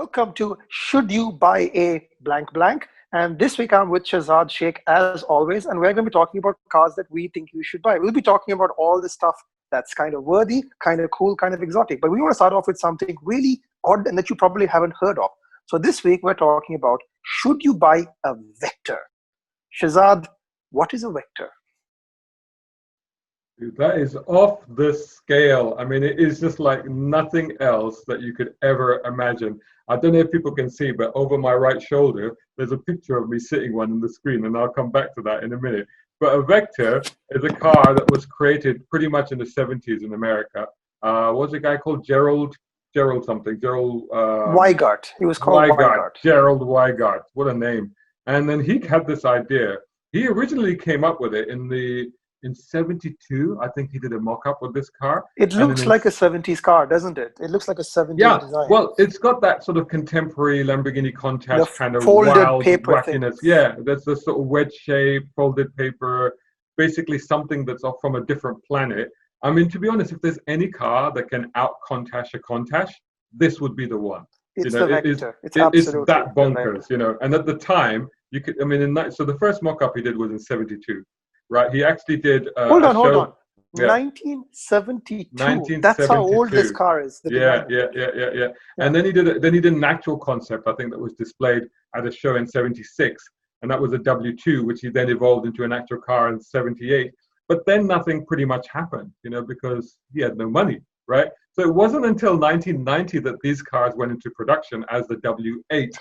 Welcome to Should You Buy a Blank Blank? And this week I'm with Shahzad Sheikh as always, and we're going to be talking about cars that we think you should buy. We'll be talking about all the stuff that's kind of worthy, kind of cool, kind of exotic. But we want to start off with something really odd and that you probably haven't heard of. So this week we're talking about should you buy a Vector? Shahzad, what is a Vector? Dude, that is off the scale. I mean, it is just like nothing else that you could ever imagine. I don't know if people can see, but over my right shoulder, there's a picture of me sitting one on the screen, and I'll come back to that in a minute. But a Vector is a car that was created pretty much in the 70s in America. What was a guy called Gerald something? Gerald Weigart. He was called Weigart. Gerald Weigart. What a name. And then he had this idea. He originally came up with it in 72, I think he did a mock-up with this car. It looks like a 70s car, doesn't it? It looks like a 70s design. Well, it's got that sort of contemporary Lamborghini Countach kind of folded wild paper wackiness. Things. Yeah, that's the sort of wedge shape, folded paper, basically something that's off from a different planet. I mean, to be honest, if there's any car that can out-Countach a Countach, this would be the one. It's the Vector. It's that bonkers, you know. And at the time, you could, I mean, so the first mock-up he did was in 72. Right, he actually did. Hold on. Yeah. 1972. That's how old this car is. Yeah. And then he did an actual concept, I think, that was displayed at a show in 76, and that was a W2, which he then evolved into an actual car in 78. But then nothing pretty much happened, you know, because he had no money, right? So it wasn't until 1990 that these cars went into production as the W8.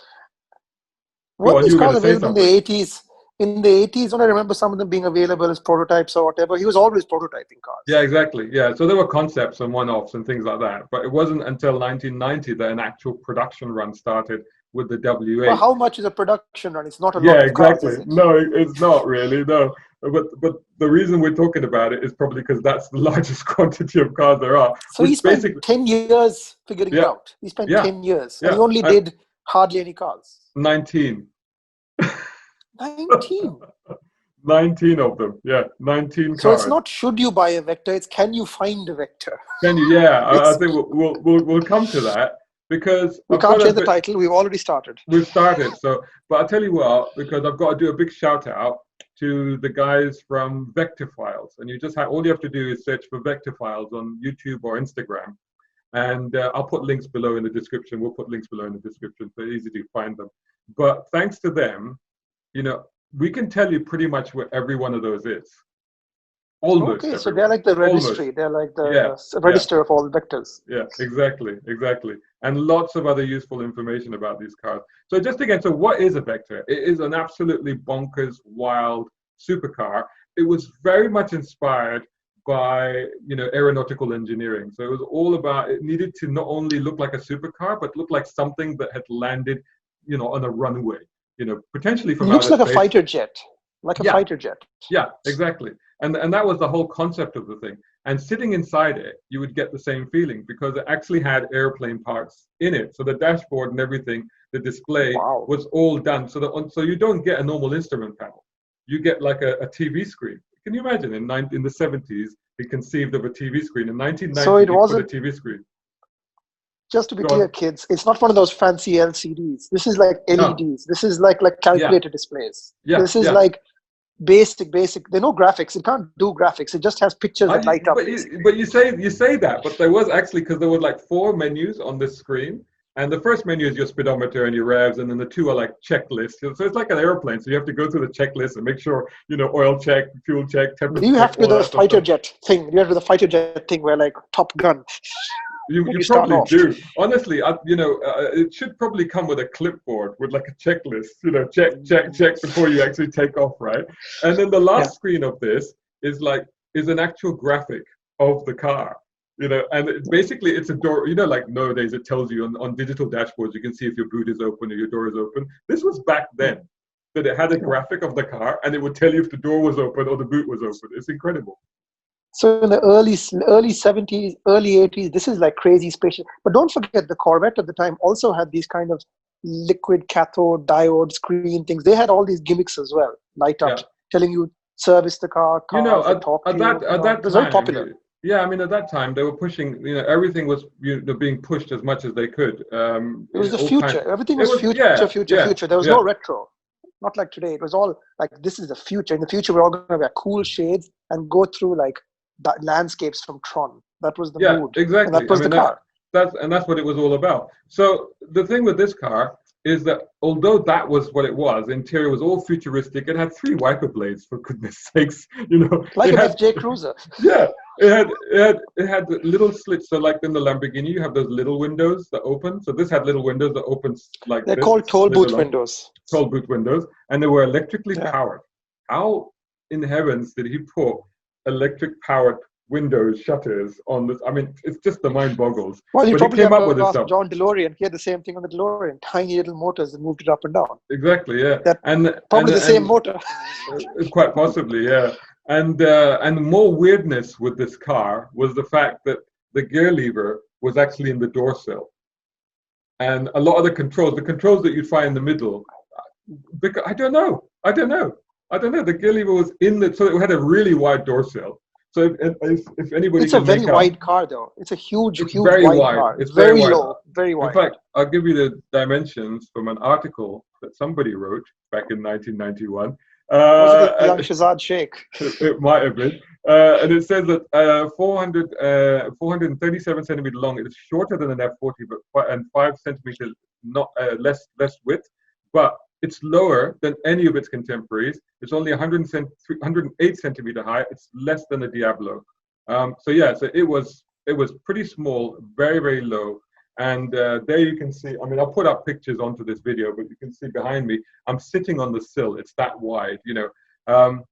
Weren't these cars available in the 80s? In the 80s, when I remember some of them being available as prototypes or whatever, he was always prototyping cars. Yeah, exactly. Yeah, so there were concepts and one-offs and things like that. But it wasn't until 1990 that an actual production run started with the W8. Well, how much is a production run? It's not a lot Yeah, of cars, exactly. is it? No, it's not really, no. But the reason we're talking about it is probably because that's the largest quantity of cars there are. So he spent 10 years figuring it out. He spent 10 years. And he only did hardly any cars. 19. 19. 19 of them, 19 cars. So it's not should you buy a Vector, it's can you find a Vector? Can you? Yeah, I think we'll come to that because we can't change the title. We've already started. We've started. So, but I'll tell you what, because I've got to do a big shout out to the guys from Vector Files, and all you have to do is search for Vector Files on YouTube or Instagram, and I'll put links below in the description. We'll put links below in the description, so it's easy to find them. But thanks to them, you know, we can tell you pretty much where every one of those is. Almost. Okay, so they're like the registry. Almost. They're like the register of all the Vectors. Yeah, exactly. And lots of other useful information about these cars. So just again, so what is a Vector? It is an absolutely bonkers, wild supercar. It was very much inspired by, you know, aeronautical engineering. So it was all about, it needed to not only look like a supercar, but look like something that had landed, you know, on a runway. You know, potentially from looks like space. A fighter jet, fighter jet. Yeah, exactly. And that was the whole concept of the thing. And sitting inside it, you would get the same feeling because it actually had airplane parts in it. So the dashboard and everything, the display was all done. So you don't get a normal instrument panel. You get like a TV screen. Can you imagine in the 70s, he conceived of a TV screen. In 1990, so it wasn't a TV screen. Just to be clear, kids, it's not one of those fancy LCDs. This is like LEDs. No. This is like calculator displays. Yeah. This is like basic. There are no graphics. It can't do graphics. It just has pictures that light up. But you say that, but there was actually, because there were like 4 menus on this screen. And the first menu is your speedometer and your revs, and then the 2 are like checklists. So it's like an airplane. So you have to go through the checklist and make sure, you know, oil check, fuel check, temperature. You have to do the fighter jet thing. You have to do the fighter jet thing where like Top Gun. You probably do. Honestly, it should probably come with a clipboard with like a checklist, you know, check before you actually take off, right? And then the last screen of this is an actual graphic of the car, you know, and basically it's a door, you know, like nowadays it tells you on digital dashboards, you can see if your boot is open or your door is open. This was back then, that it had a graphic of the car and it would tell you if the door was open or the boot was open. It's incredible. So in the early 70s, early 80s, this is like crazy spaceship. But don't forget, the Corvette at the time also had these kind of liquid cathode diode screen things. They had all these gimmicks as well, light up, telling you service the car. You know, at that time, it was very popular. Yeah, I mean, at that time they were pushing. Everything was being pushed as much as they could. It was the All kinds. future. Everything It was was future, future, yeah, future. There was yeah. no retro. Not like today. It was all like, this is the future. In the future, we're all going to wear cool shades and go through like the landscapes from Tron. That was the Yeah, mood. And that exactly. I was the mean, car. that's what it was all about. So the thing with this car is that although that was what it was, the interior was all futuristic. It had 3 wiper blades, for goodness sakes. Like It an had FJ Cruiser. yeah, it had little slits. So like in the Lamborghini, you have those little windows that open. So this had little windows that open like They're this. called toll Split booth along. windows. Toll booth windows, and they were electrically Yeah. powered. How in heavens did he put electric powered windows, shutters on this? I mean, it's just the mind boggles. Well, you But he probably came have up with to this ask stuff. John DeLorean. He had the same thing on the DeLorean. Tiny little motors that moved it up and down. Exactly, yeah. That probably the same motor. Quite possibly, yeah. And more weirdness with this car was the fact that the gear lever was actually in the door sill. And a lot of the controls that you'd find in the middle, because I don't know. The gear lever was so it had a really wide door sill. So if anybody It's a can very make out, wide car, though. It's a huge, it's huge very wide wide. car. It's very wide. low, very wide. In fact, I'll give you the dimensions from an article that somebody wrote back in 1991. Was it the young Shahzad Sheikh? It might have been. And it says that 437 centimeter long. It is shorter than an F40, and 5 centimeters less width, but it's lower than any of its contemporaries. It's only 108 centimeter high. It's less than a Diablo. So it was pretty small, very, very low. And there you can see, I mean, I'll put up pictures onto this video, but you can see behind me, I'm sitting on the sill. It's that wide, and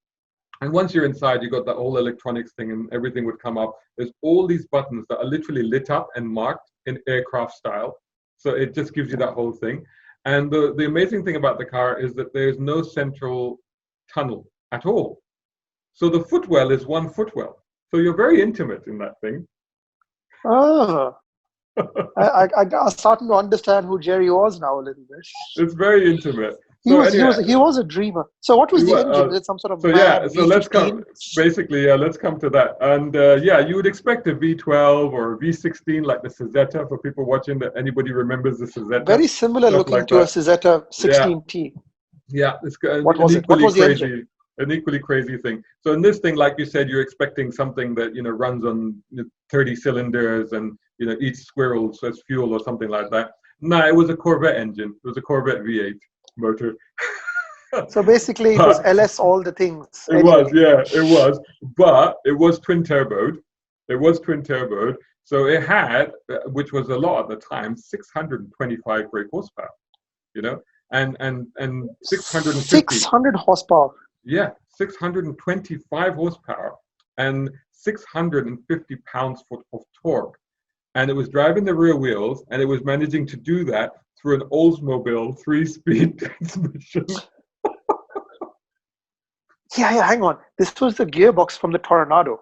once you're inside, you got the whole electronics thing and everything would come up. There's all these buttons that are literally lit up and marked in aircraft style. So it just gives you that whole thing. And the amazing thing about the car is that there's no central tunnel at all. So the footwell is one footwell. So you're very intimate in that thing. Oh. I'm starting to understand who Jerry was now a little bit. It's very intimate. He was a dreamer. So what was the engine? Is it some sort of let's come to that. And you would expect a V12 or a V16 like the Szeta, for people watching, that anybody remembers the Szeta. Very similar looking to a Szeta 16T. Yeah, it's what was it? What was the engine? An equally crazy thing. So in this thing, like you said, you're expecting something that runs on 30 cylinders and eats squirrels as fuel or something like that. No, it was a Corvette engine. It was a Corvette V8 motor. So basically, it was LS all the things. It was. But it was twin turboed. So it had, which was a lot at the time, 625 brake horsepower. And 650. 600 horsepower. Yeah, 625 horsepower and 650 pounds-foot of torque. And it was driving the rear wheels, and it was managing to do that through an Oldsmobile 3-speed transmission. Hang on. This was the gearbox from the Tornado.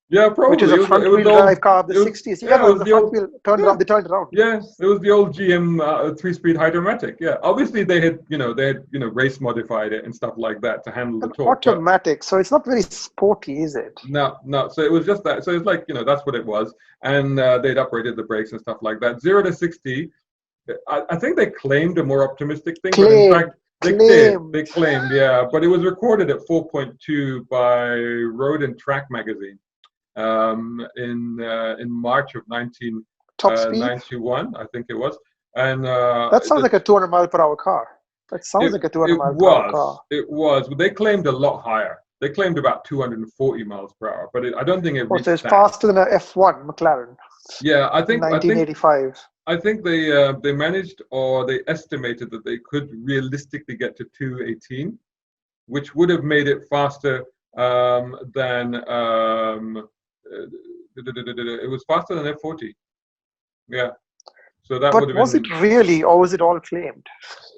Yeah, probably. Which is a front-wheel drive car of the 60s. Yeah, it was the front wheel turned around. They turned it around. Yes, it was the old GM 3-speed Hydromatic. Yeah, obviously they had race modified it and stuff like that to handle the torque. Automatic, so it's not very sporty, is it? No. So it was just that. So it's like that's what it was, and they'd upgraded the brakes and stuff like that. 0 to 60, I think they claimed a more optimistic thing, but in fact. They claimed, yeah, but it was recorded at 4.2 by Road and Track magazine. In March of 1991, I think it was, and that sounds like a 200 mile per hour car. That sounds like a 200 mile per hour car. It was. They claimed a lot higher. They claimed about 240 miles per hour, but I don't think it reached so it's faster than an F1 McLaren. Yeah, I think 1985. I think they managed, or they estimated that they could realistically get to 218, which would have made it faster than. It was faster than F40. Yeah. So that would have been. But was it really, or was it all claimed?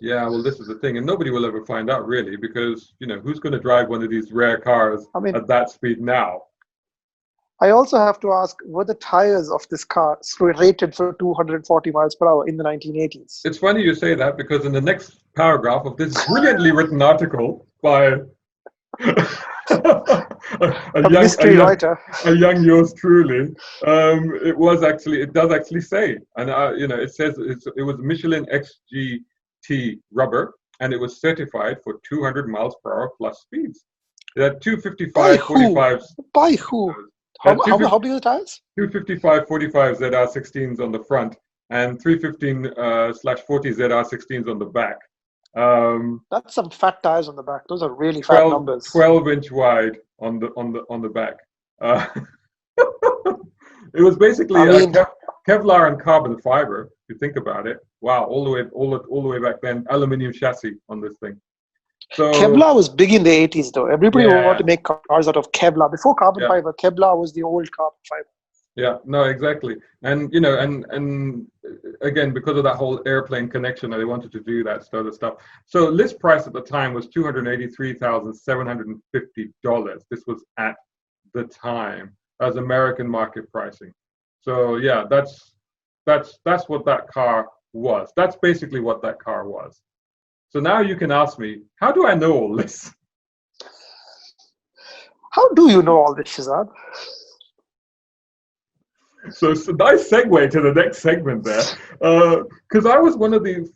Yeah, well, this is the thing, and nobody will ever find out really, because who's going to drive one of these rare cars at that speed now? I also have to ask, were the tires of this car rated for 240 miles per hour in the 1980s? It's funny you say that, because in the next paragraph of this brilliantly written article by A mystery writer. A young yours truly. It does actually say, and it says it was Michelin XGT rubber, and it was certified for 200 miles per hour plus speeds. It had 255 45s. By who? How big are the tires? 255 45 ZR16s on the front, and 315/40 ZR16s on the back. That's some fat tires on the back. Those are really fat numbers. 12-inch wide on the back. It was basically Kevlar and carbon fiber. If you think about it, wow! All the way back then, aluminium chassis on this thing. So Kevlar was big in the 80s, though. Everybody wanted to make cars out of Kevlar. Before carbon fiber, Kevlar was the old carbon fiber. Yeah, no, exactly. And and again, because of that whole airplane connection, they wanted to do that sort of stuff. So list price at the time was $283,750. This was at the time as American market pricing. So yeah, that's what that car was. That's basically what that car was. So now you can ask me, how do I know all this? How do you know all this, Shahzad? So it's a nice segue to the next segment there, because I was one of the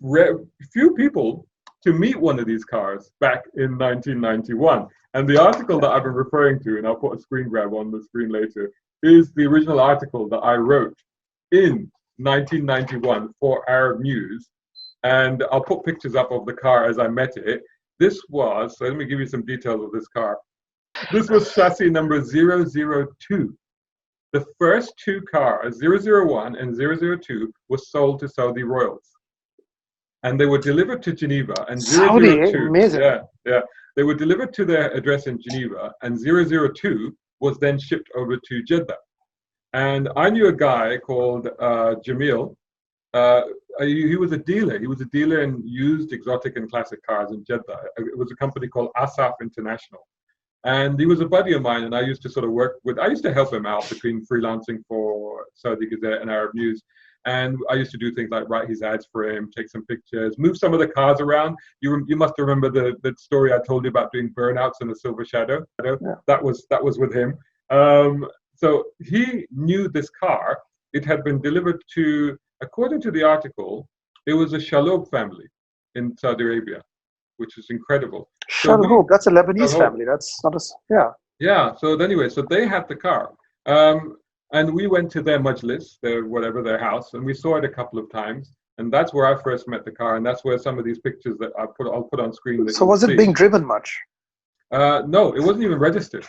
few people to meet one of these cars back in 1991. And the article that I've been referring to, and I'll put a screen grab on the screen later, is the original article that I wrote in 1991 for Arab News. And I'll put pictures up of the car as I met it. This was, so let me give you some details of this car. This was chassis number 002. The first two cars, 001 and 002, were sold to Saudi royals. And they were delivered to Geneva. And 002, amazing. Yeah. They were delivered to their address in Geneva, and 002 was then shipped over to Jeddah. And I knew a guy called Jamil. He was a dealer. He was a dealer in used exotic and classic cars in Jeddah. It was a company called Asaf International. And he was a buddy of mine, and I used to sort of I used to help him out between freelancing for Saudi Gazette and Arab News. And I used to do things like write his ads for him, take some pictures, move some of the cars around. You must remember the story I told you about doing burnouts in the Silver Shadow. Yeah. That was with him. So he knew this car. It had been delivered to, according to the article, it was a Shaloub family in Saudi Arabia, which is incredible. Shaloub, that's a Lebanese family. That's not a, Yeah, so anyway, so they had the car. And we went to their majlis, their house, and we saw it a couple of times. And that's where I first met the car, and that's where some of these pictures that I'll put on screen. So was it being driven much? No, it wasn't even registered.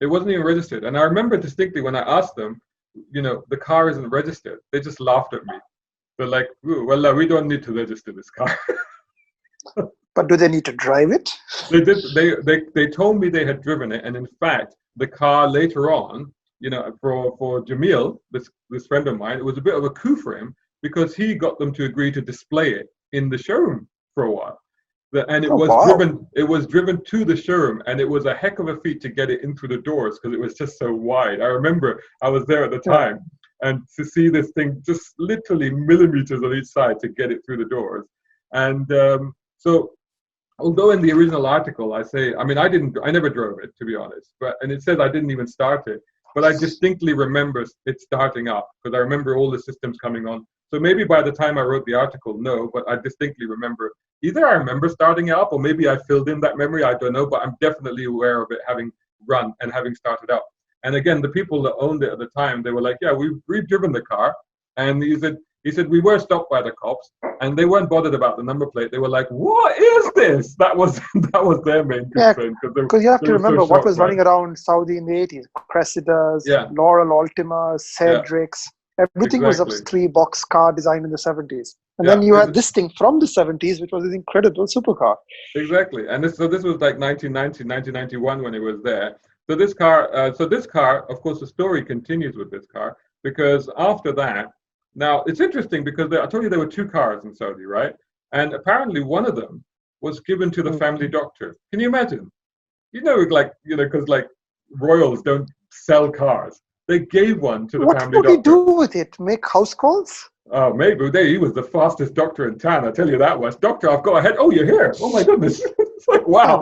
It wasn't even registered. And I remember distinctly when I asked them, the car isn't registered. They just laughed at me. They're like, well, we don't need to register this car. But do they need to drive it? They did. They told me they had driven it, and in fact, the car later on, for Jamil, this friend of mine, it was a bit of a coup for him because he got them to agree to display it in the showroom for a while. And it was driven to the showroom, and it was a heck of a feat to get it in through the doors because it was just so wide. I remember I was there at the time, and to see this thing just literally millimeters on each side to get it through the doors. And so although in the original article I never drove it, to be honest, and it says I didn't even start it, but I distinctly remember it starting up because I remember all the systems coming on. So maybe by the time I wrote the article, no, but I distinctly remember, either I remember starting it up or maybe I filled in that memory, I don't know, but I'm definitely aware of it having run and having started up. And again, the people that owned it at the time, they were like, yeah, we've driven the car. And he said, we were stopped by the cops and they weren't bothered about the number plate. They were like, what is this? That was their main concern. Because you have to remember what was running around Saudi in the 80s. Cressidas, Laurel Altimas, Cedrics. Everything was a 3-box car designed in the 70s. And then you had this thing from the 70s, which was an incredible supercar. Exactly. And this was like 1990, 1991 when it was there. So this car, of course, the story continues with this car because after that, now, it's interesting because I told you there were 2 cars in Saudi, right? And apparently one of them was given to the family doctor. Can you imagine? Because royals don't sell cars. They gave one to the family doctor. What would he do with it? Make house calls? Oh, maybe. He was the fastest doctor in town. I tell you that was. Doctor, I've got a head. Oh, you're here. Oh, my goodness. It's like, wow.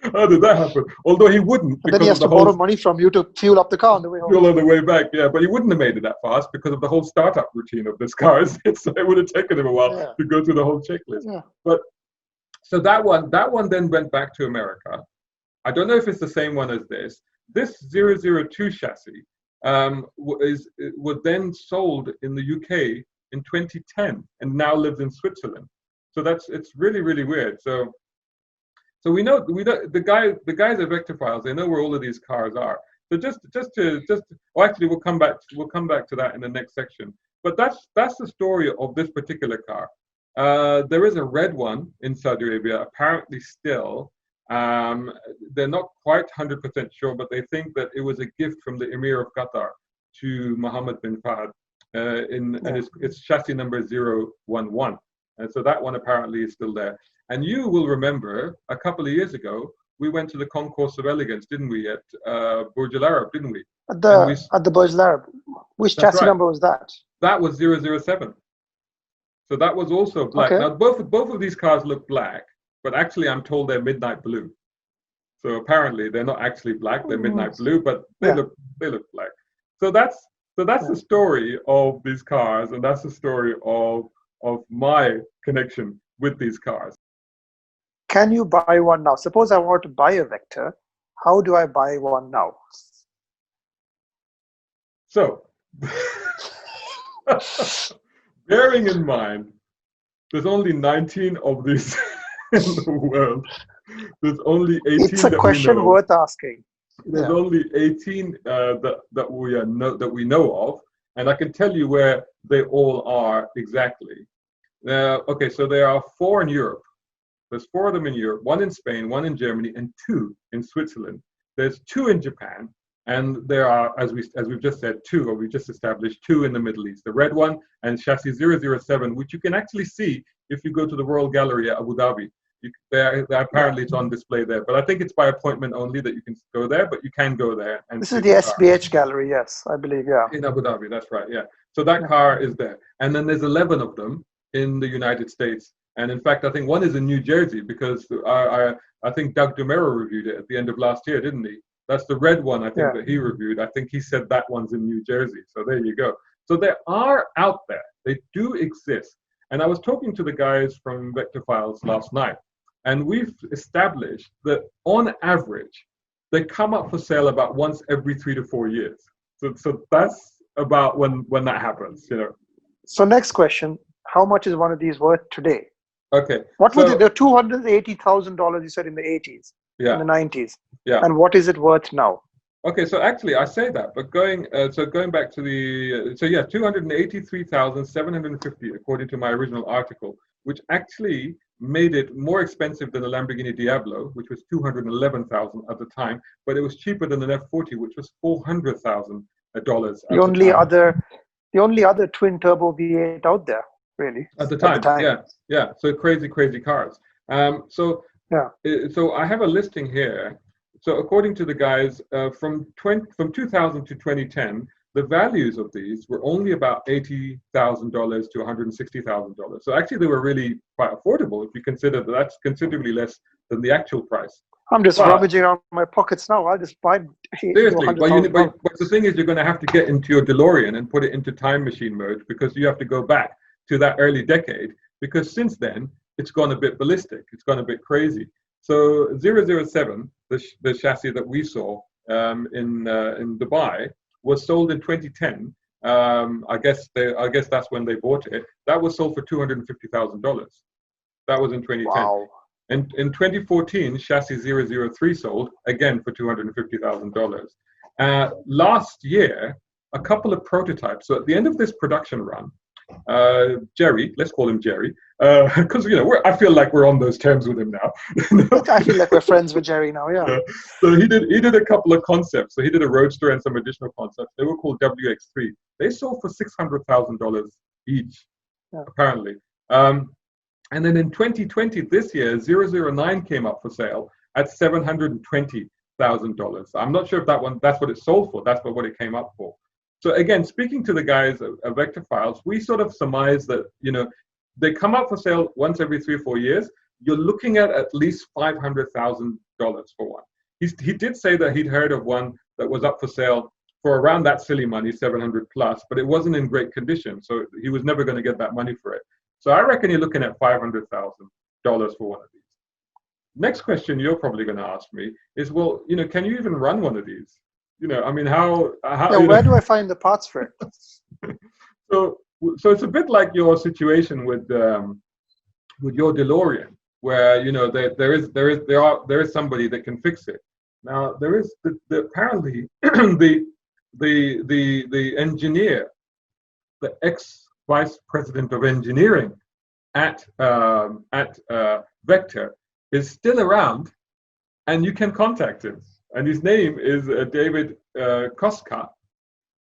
How did that happen? Although he wouldn't, And then he because has of the to borrow whole money from you to fuel up the car on the way home. fuel on the way back. Yeah, but he wouldn't have made it that fast because of the whole startup routine of this car. So it would have taken him a while to go through the whole checklist. Yeah. But so that one then went back to America. I don't know if it's the same one as this. This 002 chassis was then sold in the UK in 2010 and now lives in Switzerland. So it's really, really weird. So we know the guys at Vectophiles, they know where all of these cars are. So just well, actually we'll come back to that in the next section. But that's the story of this particular car. There is a red one in Saudi Arabia, apparently still. They're not quite 100% sure, but they think that it was a gift from the Emir of Qatar to Mohammed bin Fahd, and it's chassis number 011. And so that one apparently is still there. And you will remember a couple of years ago, we went to the Concourse of Elegance, didn't we, at Burj Al Arab, didn't we? At the Burj Al Arab. Which chassis number was that? That was 007. So that was also black. Okay. Now both of these cars look black, but actually I'm told they're midnight blue. So apparently they're not actually black; they're midnight blue, but they look black. So that's the story of these cars, and that's the story of my connection with these cars. Can you buy one now? Suppose I want to buy a Vector. How do I buy one now? So, bearing in mind, there's only 19 of these in the world. There's only 18. It's a question worth asking. There's only 18 that we know of, and I can tell you where they all are exactly. Okay, so there are 4 in Europe. There's 4 of them in Europe, 1 in Spain, 1 in Germany, and 2 in Switzerland. There's 2 in Japan, and there are, as we've just said, 2, or we just established, 2 in the Middle East. The red one and chassis 007, which you can actually see if you go to the Royal Gallery at Abu Dhabi. Apparently it's on display there, but I think it's by appointment only that you can go there, but you can go there. And this is the SBH gallery, yes, I believe, in Abu Dhabi, that's right, yeah. So that car is there. And then there's 11 of them in the United States. And in fact, I think 1 is in New Jersey, because I think Doug DeMero reviewed it at the end of last year, didn't he? That's the red one, I think, that he reviewed. I think he said that one's in New Jersey. So there you go. So they are out there. They do exist. And I was talking to the guys from Vectophiles last night, and we've established that on average, they come up for sale about once every 3 to 4 years. So that's about when that happens, you know. So next question, how much is one of these worth today? Okay. What was it? The $280,000 you said in the 80s, in the 90s. Yeah. And what is it worth now? Okay, so actually I say that, but going back to the $283,750 according to my original article, which actually made it more expensive than the Lamborghini Diablo, which was $211,000 at the time, but it was cheaper than an F40, which was $400,000. The only other twin turbo V8 out there, really. At the time. Yeah. So crazy cars. So I have a listing here. So according to the guys, from 2000 to 2010, the values of these were only about $80,000 to $160,000. So actually, they were really quite affordable if you consider that that's considerably less than the actual price. I'm just rummaging around my pockets now. I'll just buy. Seriously, but the thing is, you're going to have to get into your DeLorean and put it into time machine mode, because you have to go back to that early decade, because since then it's gone a bit ballistic. It's gone a bit crazy. So 007, the chassis that we saw in Dubai, was sold in 2010. I guess that's when they bought it. That was sold for $250,000. That was in 2010. Wow. And in 2014, chassis 003 sold again for $250,000. Last year, a couple of prototypes. So at the end of this production run, Jerry, let's call him Jerry, because I feel like we're on those terms with him now. I feel like we're friends with Jerry now. Yeah. So he did a couple of concepts. So he did a Roadster and some additional concepts. They were called WX3. They sold for $600,000 each, apparently. And then in 2020, this year, 009 came up for sale at $720,000. I'm not sure if that's what it sold for. That's what it came up for. So again, speaking to the guys at Vectophiles, we sort of surmise that, they come up for sale once every 3 or 4 years. You're looking at least $500,000 for one. He did say that he'd heard of one that was up for sale for around that silly money, 700 plus, but it wasn't in great condition, so he was never going to get that money for it. So I reckon you're looking at $500,000 for one of these. Next question you're probably going to ask me is, well, can you even run one of these? I mean, how? Yeah, where do I find the parts for it? So it's a bit like your situation with your DeLorean, where there is somebody that can fix it. Now there is apparently the engineer, the ex-vice president of engineering at Vector is still around, and you can contact him. And his name is David Koska,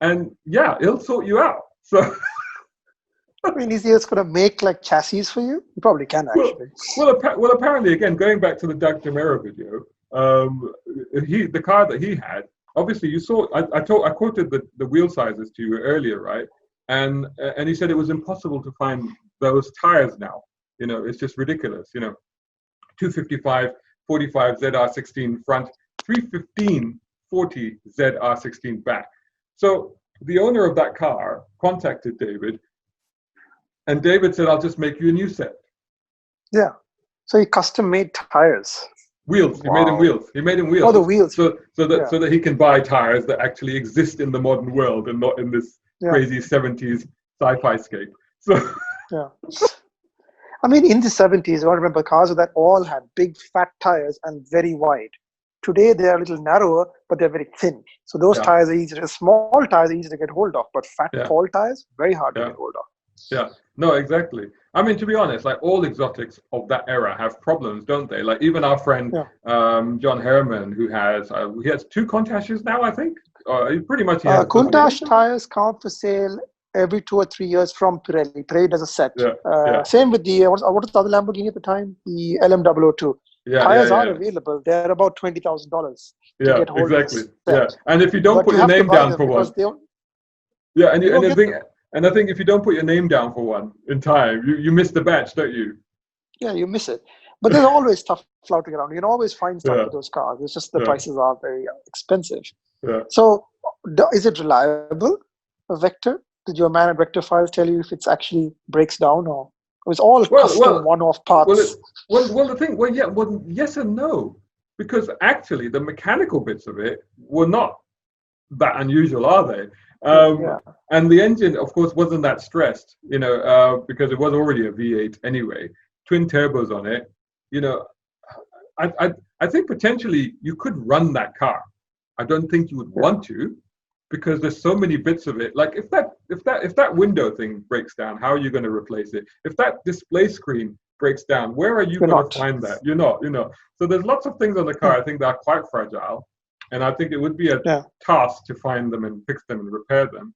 and yeah, he'll sort you out. So. I mean, is he just going to make like chassis for you? He probably can, actually. Well, apparently, again, going back to the Doug DeMera video, the car that he had, obviously, you saw. I quoted the wheel sizes to you earlier, right? And he said it was impossible to find those tires now. It's just ridiculous. 255 45 ZR16 front, 315 40 ZR16 back. So the owner of that car contacted David. And David said, "I'll just make you a new set." Yeah. So he custom made tires. Wheels. Wow. He made him wheels. Oh, the wheels. So that he can buy tires that actually exist in the modern world and not in this crazy 70s sci-fi scape. So. Yeah. I mean, in the 70s, I remember cars that all had big fat tires and very wide. Today they are a little narrower, but they're very thin. So those tires are easier. Small tires are easy to get hold of, but fat, tall tires, very hard to get hold of. Yeah, no, exactly. I mean, to be honest, like all exotics of that era have problems, don't they? Like even our friend John Herman, who has he has 2 Countachs now, I think. Pretty much. Countach tires come up for sale every 2 or 3 years from Pirelli. Pirelli does a set. Same with the what was the other Lamborghini at the time? The LM002. Tires are available. They're about $20,000. Yeah, exactly. Yeah, and if you don't put your name down for one. And I think if you don't put your name down for one in time, you miss the batch, don't you? Yeah, you miss it. But there's always stuff floating around. You can always find stuff with those cars. It's just the prices are very expensive. Yeah. So is it reliable, a Vector? Did your man at Vector Files tell you if it actually breaks down, or it was all custom one-off parts? Yes and no. Because actually the mechanical bits of it were not that unusual, are they? And the engine, of course, wasn't that stressed, because it was already a V8 anyway. Twin turbos on it, I think potentially you could run that car. I don't think you would want to, because there's so many bits of it. Like if that window thing breaks down, how are you going to replace it? If that display screen breaks down, where are you going to find that? You're not. So there's lots of things on the car I think that are quite fragile. And I think it would be a task to find them and fix them and repair them.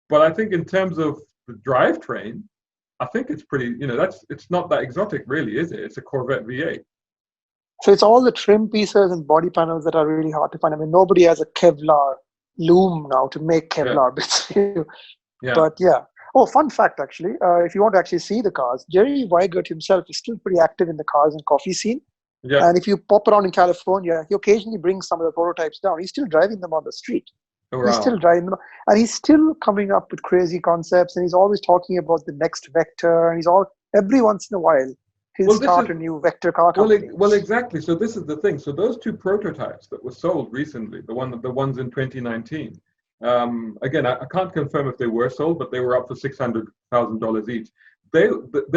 But I think in terms of the drivetrain, I think it's pretty, it's not that exotic really, is it? It's a Corvette V8. So it's all the trim pieces and body panels that are really hard to find. I mean, nobody has a Kevlar loom now to make Kevlar bits for you. But Oh, fun fact, actually. If you want to actually see the cars, Jerry Weigert himself is still pretty active in the cars and coffee scene. Yeah. And if you pop around in California, he occasionally brings some of the prototypes down. He's still driving them on the street. Oh, wow. He's still driving them. And he's still coming up with crazy concepts. And he's always talking about the next Vector. And every once in a while, he'll start a new Vector car company. Well, exactly. So this is the thing. So those 2 prototypes that were sold recently, the ones in 2019, again, I can't confirm if they were sold, but they were up for $600,000 each. They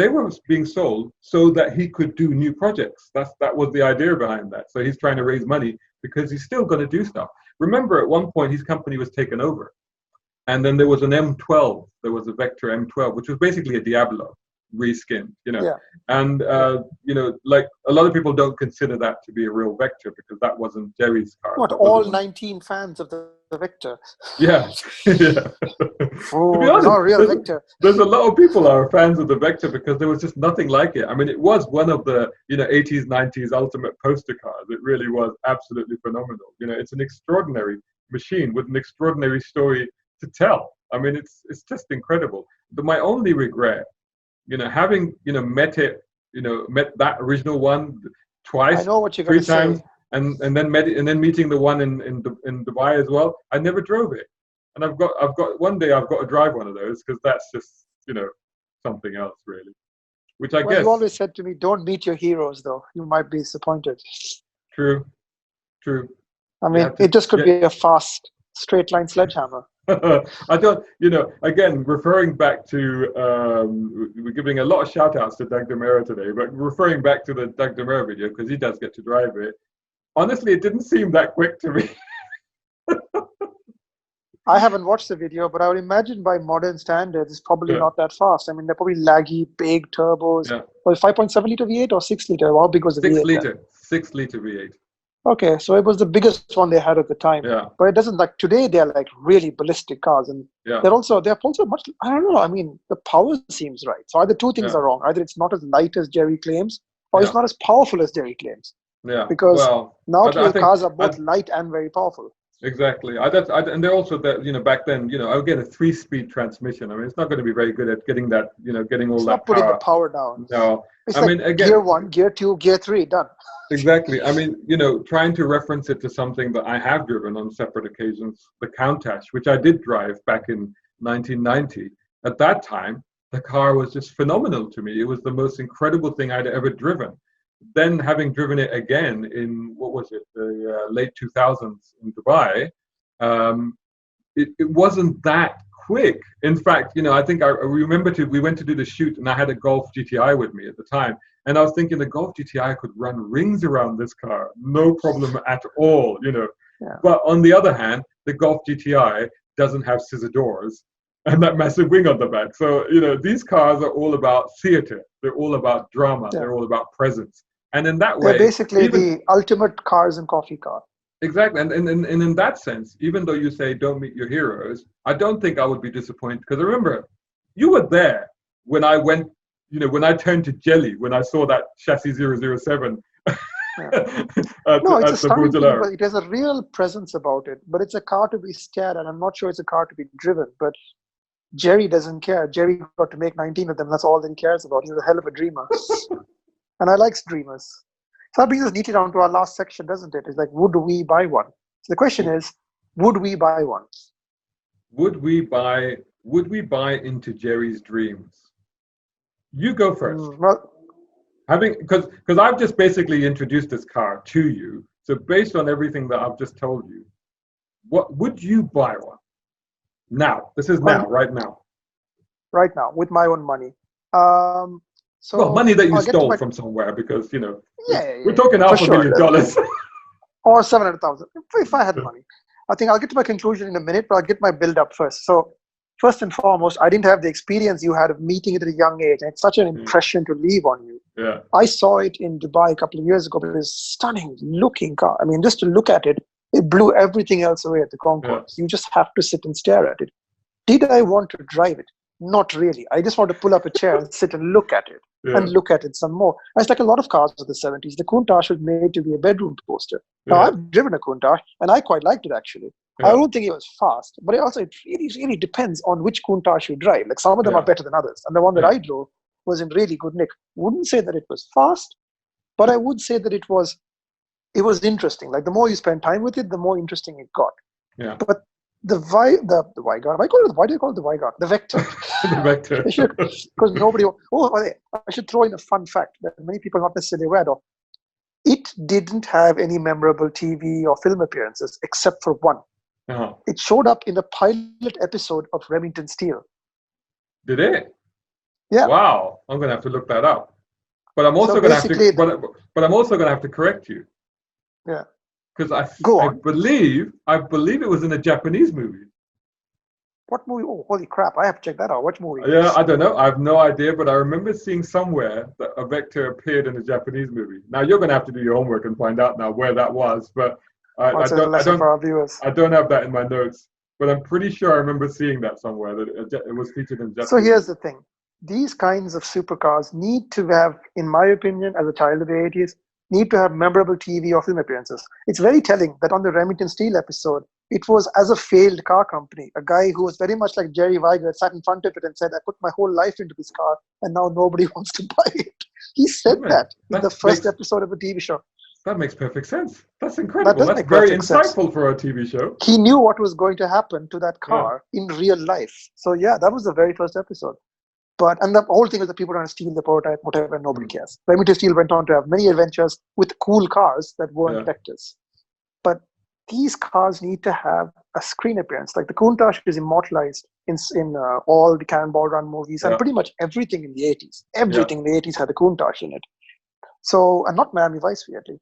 were being sold so that he could do new projects. That was the idea behind that. So he's trying to raise money because he's still going to do stuff. Remember, at one point his company was taken over, and then there was an M12. There was a Vector M12, which was basically a Diablo reskinned. And like a lot of people don't consider that to be a real Vector because that wasn't Jerry's car. What, all 19 fans of the Vector? Yeah. Oh, to be honest, not a real Vector. There's a lot of people who are fans of the Vector because there was just nothing like it. I mean, it was one of the 80s, 90s ultimate poster cars. It really was absolutely phenomenal. It's an extraordinary machine with an extraordinary story to tell. I mean, it's just incredible. But my only regret, having met that original one twice, I know what you're 3 times. say. and then meeting the one in Dubai as well. I never drove it, and I've got one day I've got to drive one of those because that's just something else really. Which I guess you always said to me, don't meet your heroes though. You might be disappointed. True. I mean, it just could be a fast straight line sledgehammer. I don't, again, referring back to, we're giving a lot of shout outs to Doug Demera today, but referring back to the Doug Demera video, because he does get to drive it, honestly, it didn't seem that quick to me. I haven't watched the video, but I would imagine by modern standards, it's probably not that fast. I mean, they're probably laggy, big turbos. Yeah. Was it 5.7 liter V8 or 6 liter? How big was the V8? 6 liter V8. Okay, so it was the biggest one they had at the time. Yeah. But it doesn't, like, today they're like really ballistic cars, and they're also much, I don't know, I mean, the power seems right. So either two things are wrong. Either it's not as light as Jerry claims, or it's not as powerful as Jerry claims. Yeah. Because nowadays cars are both light and very powerful. Exactly. And they're also that, back then, again, a 3-speed transmission. I mean, it's not going to be very good at getting that, getting all it's that not putting the power down. No. It's again, gear 1, gear 2, gear 3, done. Exactly. I mean, trying to reference it to something that I have driven on separate occasions, the Countach, which I did drive back in 1990. At that time, the car was just phenomenal to me. It was the most incredible thing I'd ever driven. Then having driven it again in, the late 2000s in Dubai, it wasn't that quick. In fact, I think I remember we went to do the shoot and I had a Golf GTI with me at the time. And I was thinking the Golf GTI could run rings around this car, no problem at all, Yeah. But on the other hand, the Golf GTI doesn't have scissor doors and that massive wing on the back. So, these cars are all about theater. They're all about drama. Yeah. They're all about presence. And in that way, they're basically the ultimate cars and coffee car. Exactly. And in that sense, even though you say don't meet your heroes, I don't think I would be disappointed. Because remember, you were there when I went, when I turned to jelly, when I saw that chassis 007. No, it's a stunning thing, but it has a real presence about it. But it's a car to be stared at. I'm not sure it's a car to be driven. But Jerry doesn't care. Jerry got to make 19 of them. That's all that he cares about. He's a hell of a dreamer. And I like dreamers. So that brings us neatly down to our last section, doesn't it? It's like, would we buy one? So the question is, would we buy one? Would we buy into Jerry's dreams? You go first. Because I've just basically introduced this car to you. So based on everything that I've just told you, what would you buy one? Now. This is now, right now. Right now, with my own money. So money that you stole from somewhere, because we're talking $500,000 or 700,000. If I had money, I think I'll get to my conclusion in a minute, but I'll get my build up first. So first and foremost, I didn't have the experience you had of meeting it at a young age, and it's such an impression to leave on you. Yeah, I saw it in Dubai a couple of years ago, but it was a stunning looking car. I mean, just to look at it, it blew everything else away at the concourse. Yeah. You just have to sit and stare at it. Did I want to drive it? Not really. I just want to pull up a chair and sit and look at it. Yeah. And look at it some more. It's like a lot of cars of the 70s. The Countach was made to be a bedroom poster. Yeah. Now, I've driven a Countach, and I quite liked it, actually. Yeah. I don't think it was fast, but it really depends on which Countach you drive. Like, some of them are better than others. And the one that I drove was in really good nick. Wouldn't say that it was fast, but I would say that it was interesting. Like, the more you spend time with it, the more interesting it got. Yeah. But the Vigard. Why do you call it the Vigard? The Vector. The Vector. Because nobody. I should throw in a fun fact that many people are not necessarily aware of. It didn't have any memorable TV or film appearances except for one. Uh-huh. It showed up in a pilot episode of Remington Steele. Did it? Yeah. Wow. I'm gonna have to look that up. But I'm also gonna have to. But I'm also gonna have to correct you. Yeah. Because I believe it was in a Japanese movie. What movie? Oh, holy crap. I have to check that out. What movie? Yeah, I don't know. I have no idea, but I remember seeing somewhere that a Vector appeared in a Japanese movie. Now, you're going to have to do your homework and find out now where that was, but I don't have that in my notes. But I'm pretty sure I remember seeing that somewhere, that it was featured in Japanese. So here's the thing. These kinds of supercars need to have, in my opinion, as a child of the 80s, need to have memorable TV or film appearances. It's very telling that on the Remington Steele episode, it was as a failed car company. A guy who was very much like Jerry Vigard sat in front of it and said, I put my whole life into this car and now nobody wants to buy it. He said that in the first episode of a TV show. That makes perfect sense. That's That incredible. does That's make very perfect sense. insightful for a TV show. He knew what was going to happen to that Yeah. car in real life. So yeah, that was the very first episode. And the whole thing was that people trying to steal the prototype, whatever, and nobody cares. Remington Steele went on to have many adventures with cool cars that weren't vectors. But these cars need to have a screen appearance. Like the Countach is immortalized in all the Cannonball Run movies and pretty much everything in the 80s. Everything in the 80s had the Countach in it. So, and not Miami Vice, weirdly.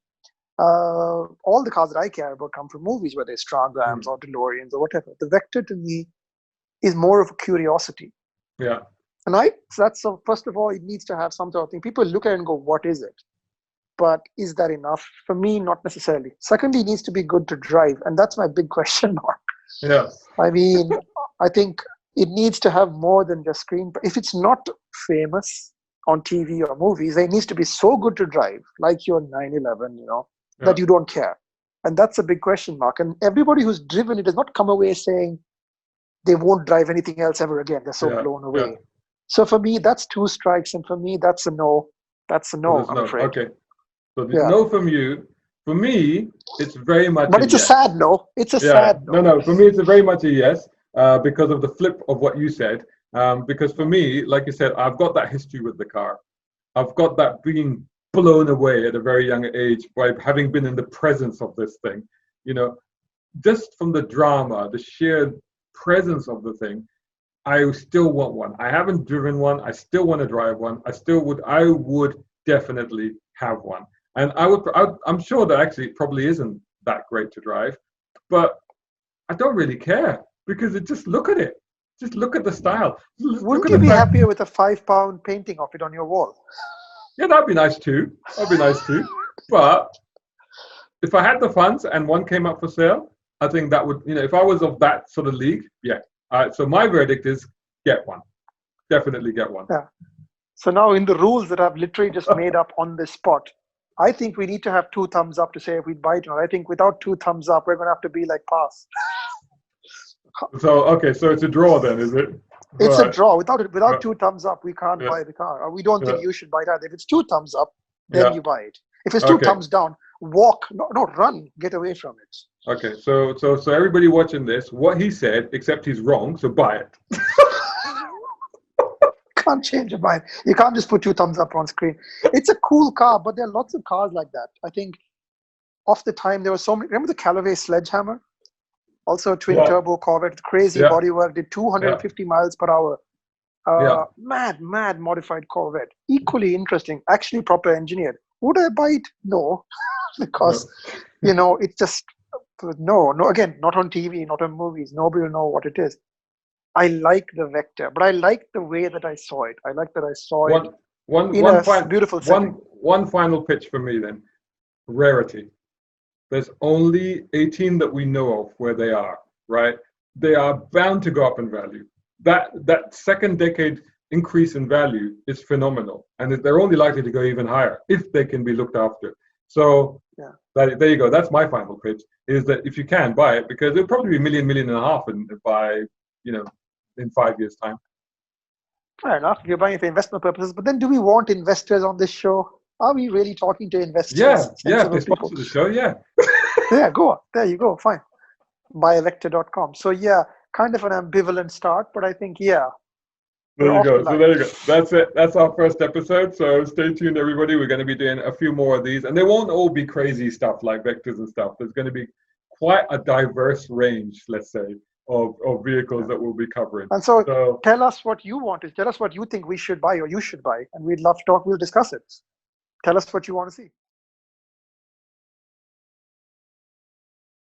All the cars that I care about come from movies, whether it's Trams or DeLoreans or whatever. The Vector to me is more of a curiosity. Yeah. And so first of all, it needs to have some sort of thing. People look at it and go, what is it? But is that enough? For me, not necessarily. Secondly, it needs to be good to drive. And that's my big question mark. Yeah. I mean, I think it needs to have more than just screen. If it's not famous on TV or movies, it needs to be so good to drive, like your 911, that you don't care. And that's a big question mark. And everybody who's driven it does not come away saying they won't drive anything else ever again. They're so blown away. Yeah. So for me, that's 2 strikes. And for me, that's a no. That's a no, I'm afraid. Okay. So no from you. For me, it's very much But it's a sad no. It's a sad no. No. For me, it's very much a yes because of the flip of what you said. Because for me, like you said, I've got that history with the car. I've got that being blown away at a very young age by having been in the presence of this thing. Just from the drama, the sheer presence of the thing, I still want one. I haven't driven one. I still want to drive one. I would definitely have one. And I'm sure that actually it probably isn't that great to drive, but I don't really care because just look at it. Just look at the style. Wouldn't you be happier with a 5-pound painting of it on your wall? Yeah, that'd be nice too. But if I had the funds and one came up for sale, I think that would, if I was of that sort of league, yeah. So my verdict is get one. Definitely get one. Yeah. So now in the rules that I've literally just made up on this spot, I think we need to have 2 thumbs up to say if we'd buy it or not. I think without 2 thumbs up, we're going to have to be like pass. So it's a draw then, is it? It's a draw. Without 2 thumbs up, we can't buy the car. Or we don't think you should buy that. If it's 2 thumbs up, then you buy it. If it's 2 thumbs down, walk, run, get away from it. Okay, so everybody watching this, what he said, except he's wrong, so buy it. Can't change your mind. You can't just put 2 thumbs up on screen. It's a cool car, but there are lots of cars like that. I think off the time there were so many. Remember the Callaway Sledgehammer? Also a twin turbo Corvette, crazy bodywork, did 250 miles per hour. Mad modified Corvette. Equally interesting, actually proper engineered. Would I buy it? No, because it's just no. Again, not on TV, not on movies. Nobody will know what it is. I like the Vector, but I like the way that I saw it. I like that I saw it in a beautiful setting. One final pitch for me then. Rarity. There's only 18 that we know of where they are, right? They are bound to go up in value. That second decade increase in value is phenomenal. And they're only likely to go even higher if they can be looked after. So there you go. That's my final pitch, is that if you can buy it, because it'll probably be $1.5 million by, in 5 years' time. Fair enough. You're buying it for investment purposes. But then do we want investors on this show? Are we really talking to investors? Yeah, they sponsor the show, yeah. Yeah, go on. There you go, fine. Buyavector.com. So yeah, kind of an ambivalent start, but I think, There you go. So there you go. That's it. That's our first episode. So stay tuned, everybody. We're going to be doing a few more of these. And they won't all be crazy stuff like vectors and stuff. There's going to be quite a diverse range, let's say, of vehicles that we'll be covering. And so tell us what you want to. Tell us what you think we should buy or you should buy. And we'd love to talk. We'll discuss it. Tell us what you want to see.